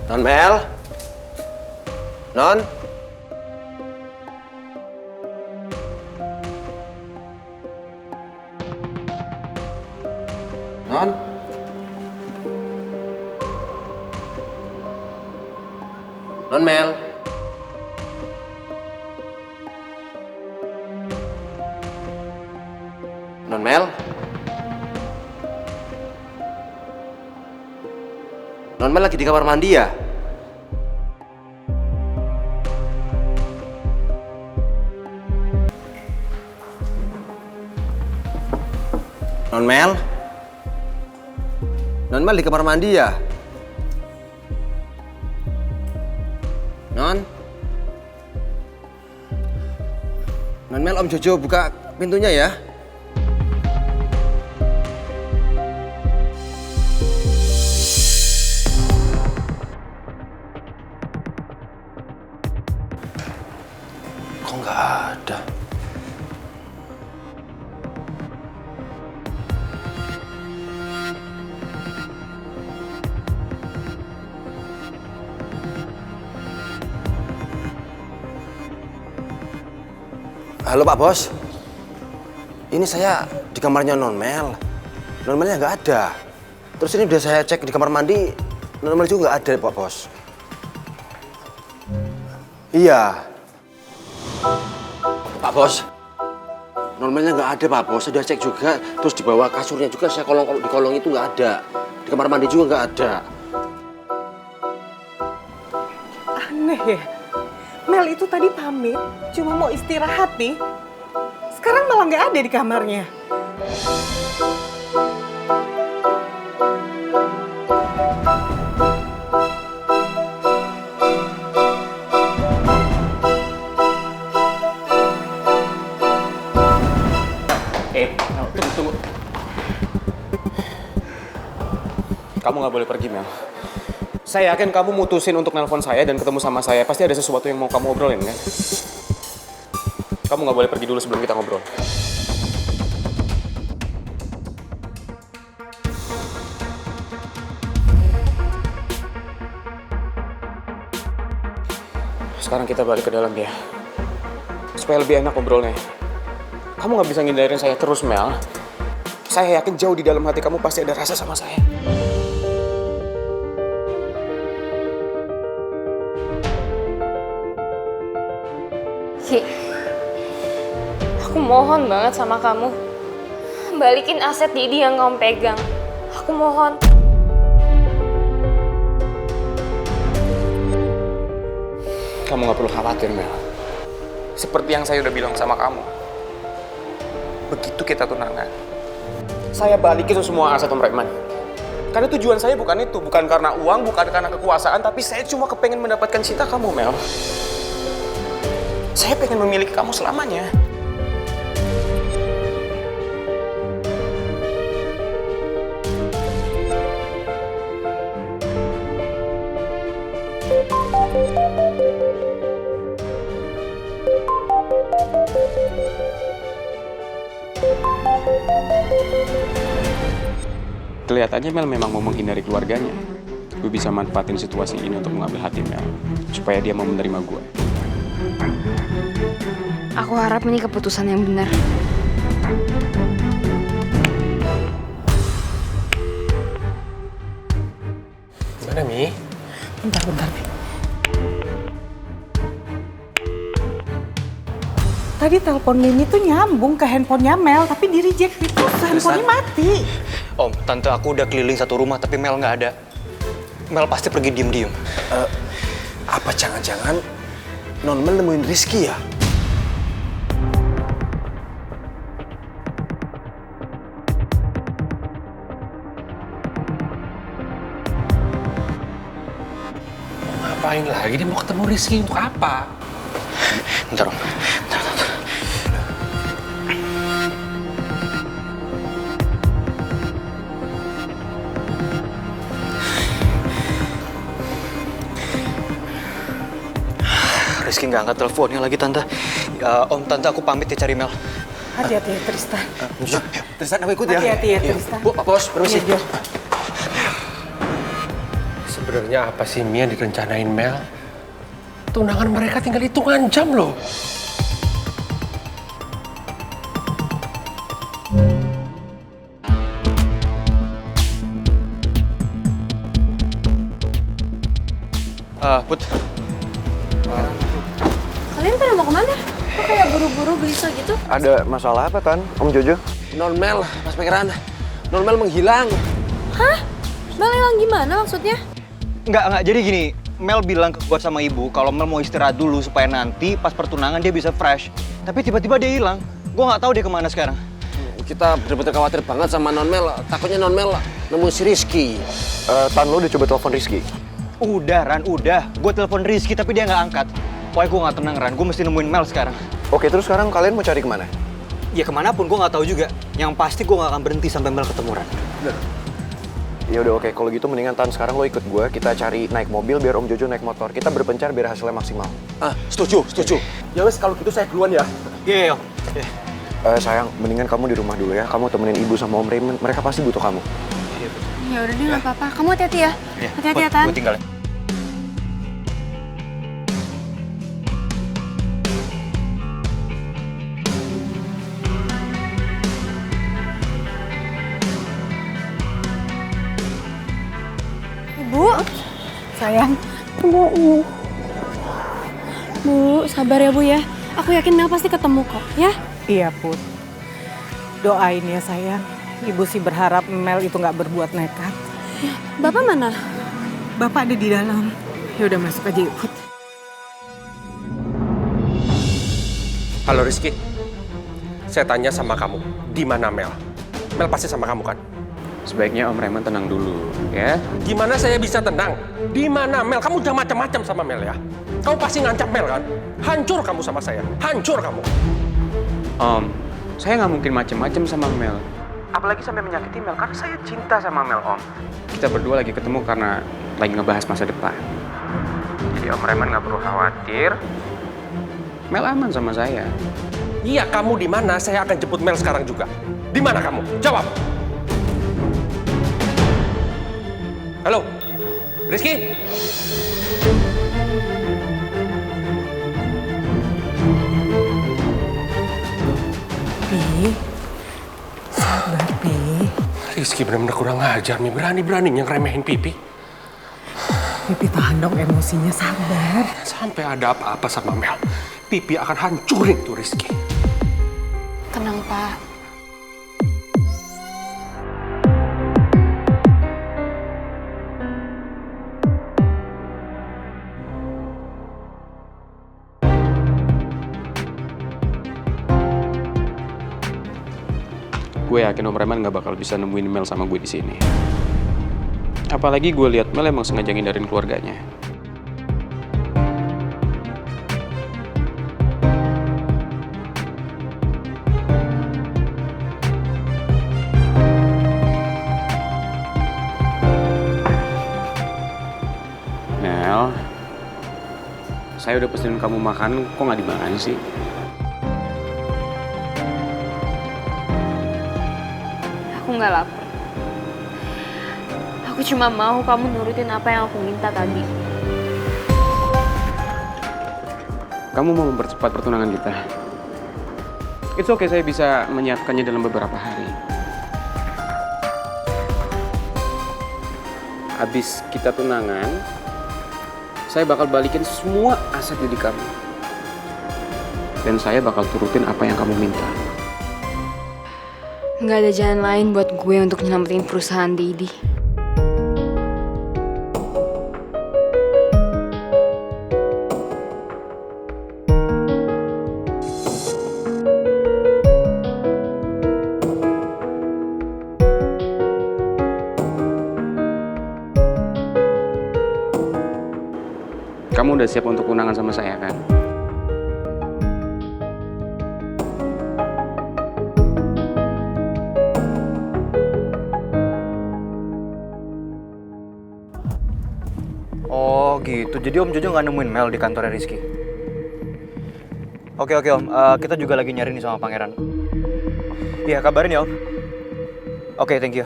Non Mel? Non? Non? Non Mel? Non Mel? Non Mel lagi di kamar mandi ya? Non Mel? Non Mel di kamar mandi ya? Non? Non Mel, Om Jojo buka pintunya ya? Kok nggak ada? Halo Pak Bos, ini saya di kamarnya Non Mel. Non Melnya nggak ada. Terus ini udah saya cek di kamar mandi, Non Mel juga nggak ada Pak Bos. Iya. Pak Bos, Non Melnya nggak ada Pak Bos. Saya udah cek juga, terus di bawah kasurnya juga saya di kolong itu nggak ada. Di kamar mandi juga nggak ada. Aneh ya. Mel itu tadi pamit, cuma mau istirahat nih. Sekarang malah nggak ada di kamarnya. Tunggu. Kamu nggak boleh pergi, Mel. Saya yakin kamu mutusin untuk nelpon saya dan ketemu sama saya. Pasti ada sesuatu yang mau kamu obrolin, kan? Kamu nggak boleh pergi dulu sebelum kita ngobrol. Sekarang kita balik ke dalam ya. Supaya lebih enak ngobrolnya. Kamu nggak bisa ngindarin saya terus, Mel. Saya yakin jauh di dalam hati kamu pasti ada rasa sama saya. Ki, aku mohon banget sama kamu. Balikin aset Didi yang kamu pegang. Aku mohon. Kamu nggak perlu khawatir, Mel. Seperti yang saya udah bilang sama kamu. Begitu kita tunangan, saya balikin semua aset Om Rekman. Karena tujuan saya bukan itu. Bukan karena uang, bukan karena kekuasaan. Tapi saya cuma kepengen mendapatkan cinta kamu, Mel. Saya pengen memiliki kamu selamanya. Kelihatannya Mel memang mau menghindari keluarganya. Gue bisa manfaatin situasi ini untuk mengambil hati Mel. Supaya dia mau menerima gue. Aku harap ini keputusan yang benar. Gimana, Mi? Bentar, Mi. Tadi telepon Mimi tuh nyambung ke handphonenya Mel, tapi di reject itu handphonenya mati. Om, tante aku udah keliling satu rumah tapi Mel nggak ada. Mel pasti pergi diem-diem. Apa jangan-jangan Non Mel nemuin Rizky ya? Ngapain lagi? Dia mau ketemu Rizky untuk apa? Bentar, Om. Bentar. Rizky nggak angkat teleponnya lagi, Tante. Ya, Om, Tante, aku pamit ya cari Mel. Hati-hati ya, Tristan. Tristan, aku ikut ya. Hati-hati ya, Tristan. Bu, Pak Bos, permisi. Iya, Jo. Sebenarnya apa sih Mi yang direncanain Mel? Tunangan mereka tinggal hitungan jam loh. Put, Kalian pada mau kemana? Kok kayak buru-buru gelisah gitu? Ada masalah apa, Tan? Om Jojo? Non Mel, Mas Pangeran. Non Mel menghilang. Hah? Mel hilang gimana maksudnya? Enggak, jadi gini. Mel bilang ke gua sama ibu kalau Mel mau istirahat dulu supaya nanti pas pertunangan dia bisa fresh. Tapi tiba-tiba dia hilang. Gua nggak tahu dia kemana sekarang. Kita bener-bener khawatir banget sama Non Mel. Takutnya Non Mel nemu si Rizky. Tan, lo udah coba telepon Rizky? Udah, Ran, udah. Gue telepon Rizky tapi dia nggak angkat. Pokoknya gue nggak tenang, Ran. Gue mesti nemuin Mel sekarang. Oke, terus sekarang kalian mau cari kemana? Ya kemanapun, gue nggak tahu juga. Yang pasti gue nggak akan berhenti sampai Mel ketemu, Ran. Ya udah oke, kalau gitu mendingan Tan sekarang lo ikut gue. Kita cari naik mobil biar Om Jojo naik motor. Kita berpencar biar hasilnya maksimal. Setuju. Ya wes kalau gitu saya duluan ya. Iya. Sayang, mendingan kamu di rumah dulu ya. Kamu temenin ibu sama Om Raymond. Mereka pasti butuh kamu. Ya udah deh, nggak apa-apa. Kamu hati-hati ya. Hati-hati ya, Tan. Gue tinggal. Ibu, sayang. Bu, sabar ya Bu ya. Aku yakin Mel pasti ketemu kok, ya? Iya, Put. Doain ya, sayang. Ibu sih berharap Mel itu nggak berbuat nekat. Bapak mana? Bapak ada di dalam. Ya udah masuk aja, Put. Halo Rizky. Saya tanya sama kamu, di mana Mel? Mel pasti sama kamu kan? Sebaiknya Om Raymond tenang dulu, ya. Gimana saya bisa tenang? Di mana Mel? Kamu udah macam-macam sama Mel ya. Kamu pasti ngancam Mel kan? Hancur kamu sama saya. Hancur kamu. Om, saya nggak mungkin macem-macem sama Mel. Apalagi sampai menyakiti Mel, karena saya cinta sama Mel, Om. Kita berdua lagi ketemu karena lagi ngebahas masa depan. Jadi Om Raymond nggak perlu khawatir. Mel aman sama saya. Iya, kamu di mana? Saya akan jemput Mel sekarang juga. Di mana kamu? Jawab. Halo, Rizky? Pi, sabar, Pi. Rizky benar-benar kurang ajar nih. Berani-beraninya ngeremehin Pipi. Pipi tahan dong emosinya, sabar. Sampai ada apa-apa sama Mel, Pipi akan hancurin tuh Rizky. Tenang, Pak. Gue yakin Om Raymond nggak bakal bisa nemuin Mel sama gue di sini. Apalagi gue lihat Mel emang sengaja ngindarin keluarganya. Mel, saya udah pesenin kamu makan, kok nggak dimakan sih? Aku nggak lapar. Aku cuma mau kamu nurutin apa yang aku minta tadi. Kamu mau mempercepat pertunangan kita? It's okay, saya bisa menyiapkannya dalam beberapa hari. Habis kita tunangan, saya bakal balikin semua aset jadi kamu. Dan saya bakal turutin apa yang kamu minta. Nggak ada jalan lain buat gue untuk nyelamatin perusahaan Didi. Kamu udah siap untuk tunangan sama saya kan? Oh gitu, jadi Om Jojo nggak nemuin Mel di kantornya Rizky? Oke Om, kita juga lagi nyari nih sama Pangeran. Iya, kabarin ya Om. Oke, thank you.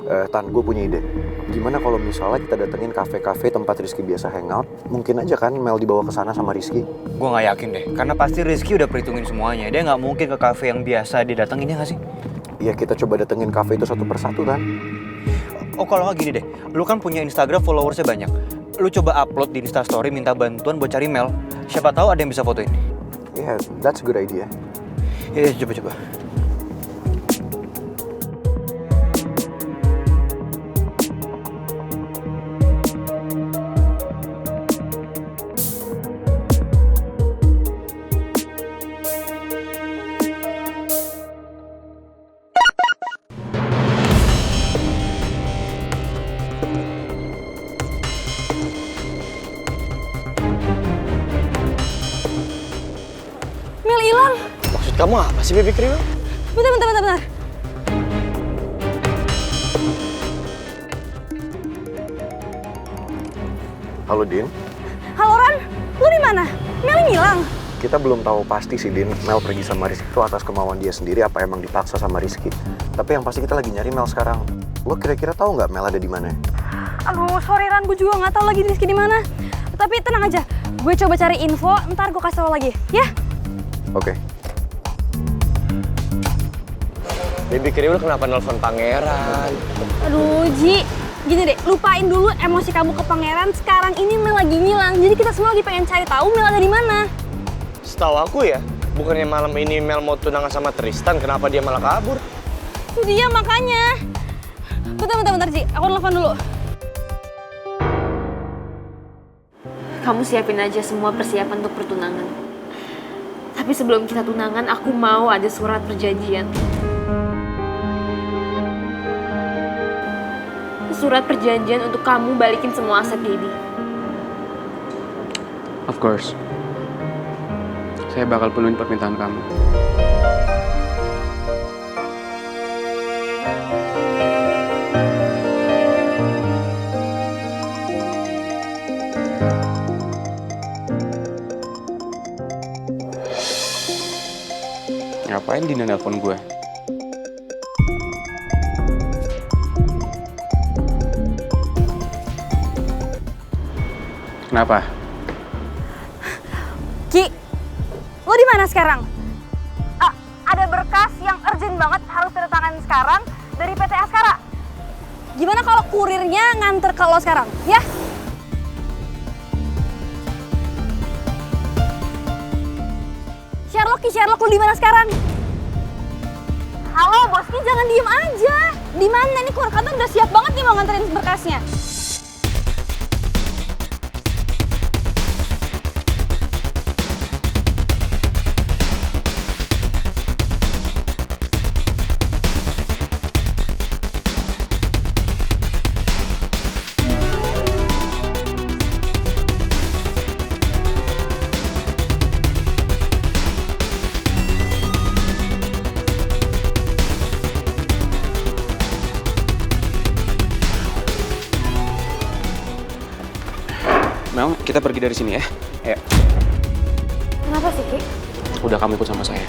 Tan, gue punya ide. Gimana kalau misalnya kita datengin kafe-kafe tempat Rizky biasa hangout? Mungkin aja kan Mel dibawa ke sana sama Rizky. Gue nggak yakin deh, karena pasti Rizky udah perhitungin semuanya. Dia nggak mungkin ke kafe yang biasa dia datengin, ya nggak sih? Iya, kita coba datengin kafe itu satu persatu, Tan. Oh, kalau nggak gini deh, lu kan punya Instagram followersnya banyak. Lu coba upload di Instastory minta bantuan buat cari Mel. Siapa tahu ada yang bisa fotoin. Yeah, that's a good idea. Iya, coba. Mel hilang. Maksud kamu apa sih, Baby Kriwil? Bentar. Halo, Din. Halo Ran, lu di mana? Mel hilang. Kita belum tahu pasti sih, Din. Mel pergi sama Rizky itu atas kemauan dia sendiri apa emang dipaksa sama Rizky. Tapi yang pasti kita lagi nyari Mel sekarang. Lo kira-kira tahu nggak Mel ada di mana? Aduh, sorry Ran, gue juga nggak tahu lagi Rizky di mana. Tapi tenang aja, gue coba cari info, ntar gue kasih tau lagi, ya? Oke. Baby Kriwil kenapa nelfon pangeran? Aduh, Ji, gini deh, lupain dulu emosi kamu ke pangeran. Sekarang ini Mel lagi ngilang, jadi kita semua lagi pengen cari tahu Mel ada di mana. Setahu aku ya, bukannya malam ini Mel mau tunangan sama Tristan, kenapa dia malah kabur? Itu dia makanya. Bentar, Ji, aku telepon dulu. Kamu siapin aja semua persiapan untuk pertunangan. Tapi sebelum kita tunangan, aku mau ada surat perjanjian. Surat perjanjian untuk kamu balikin semua aset Daddy. Of course. Saya bakal penuhin permintaan kamu. Ngapain Dina nelpon gue? Kenapa? Ki, lo di mana sekarang? Ada berkas yang urgent banget harus ditandatangan sekarang dari PT Askara. Gimana kalau kurirnya nganter ke lo sekarang, ya? Sherlock, lo di mana sekarang? Halo, bos, Ki, jangan diem aja. Di mana? Ini keluar kantor udah siap banget nih mau nganterin berkasnya. Mel, kita pergi dari sini ya. Ayo. Kenapa sih, Ki? Udah, kamu ikut sama saya.